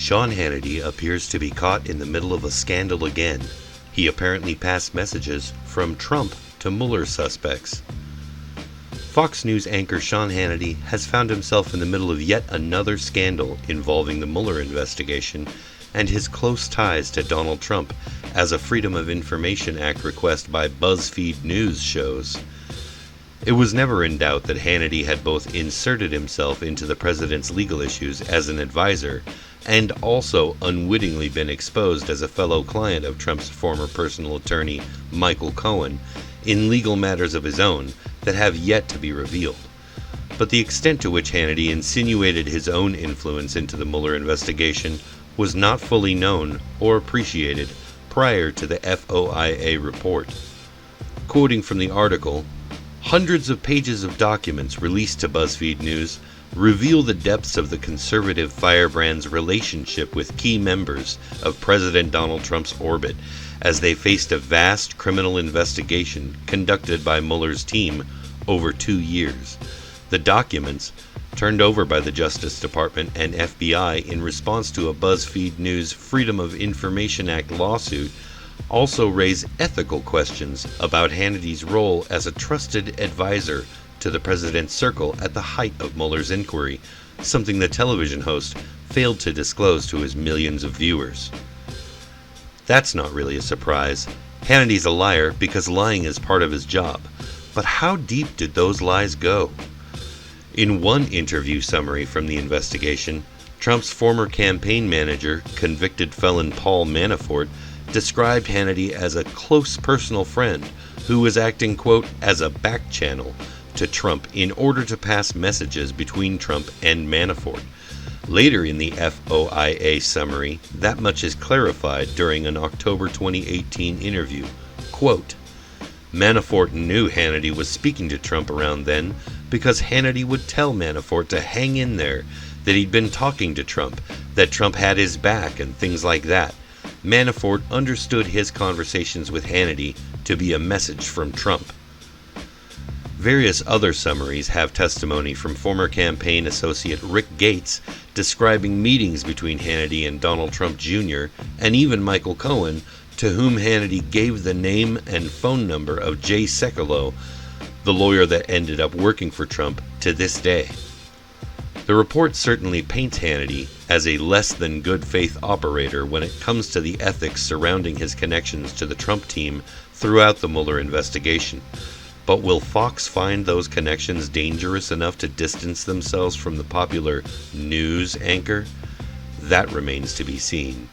Sean Hannity appears to be caught in the middle of a scandal again. He apparently passed messages from Trump to Mueller suspects. Fox News anchor Sean Hannity has found himself in the middle of yet another scandal involving the Mueller investigation and his close ties to Donald Trump, as a Freedom of Information Act request by BuzzFeed News shows. It was never in doubt that Hannity had both inserted himself into the president's legal issues as an advisor and also unwittingly been exposed as a fellow client of Trump's former personal attorney, Michael Cohen, in legal matters of his own that have yet to be revealed. But the extent to which Hannity insinuated his own influence into the Mueller investigation was not fully known or appreciated prior to the FOIA report. Quoting from the article, "Hundreds of pages of documents released to BuzzFeed News reveal the depths of the conservative firebrand's relationship with key members of President Donald Trump's orbit as they faced a vast criminal investigation conducted by Mueller's team over 2 years. The documents, turned over by the Justice Department and FBI in response to a BuzzFeed News Freedom of Information Act lawsuit, also raise ethical questions about Hannity's role as a trusted advisor to the president's circle at the height of Mueller's inquiry, something the television host failed to disclose to his millions of viewers." That's not really a surprise. Hannity's a liar because lying is part of his job. But how deep did those lies go? In one interview summary from the investigation, Trump's former campaign manager, convicted felon Paul Manafort, described Hannity as a close personal friend who was acting, quote, as a back channel to Trump in order to pass messages between Trump and Manafort. Later in the FOIA summary, that much is clarified during an October 2018 interview. Quote, "Manafort knew Hannity was speaking to Trump around then because Hannity would tell Manafort to hang in there, that he'd been talking to Trump, that Trump had his back and things like that. Manafort understood his conversations with Hannity to be a message from Trump." Various other summaries have testimony from former campaign associate Rick Gates describing meetings between Hannity and Donald Trump Jr. and even Michael Cohen, to whom Hannity gave the name and phone number of Jay Sekulow, the lawyer that ended up working for Trump to this day. The report certainly paints Hannity as a less than good faith operator when it comes to the ethics surrounding his connections to the Trump team throughout the Mueller investigation. But will Fox find those connections dangerous enough to distance themselves from the popular news anchor? That remains to be seen.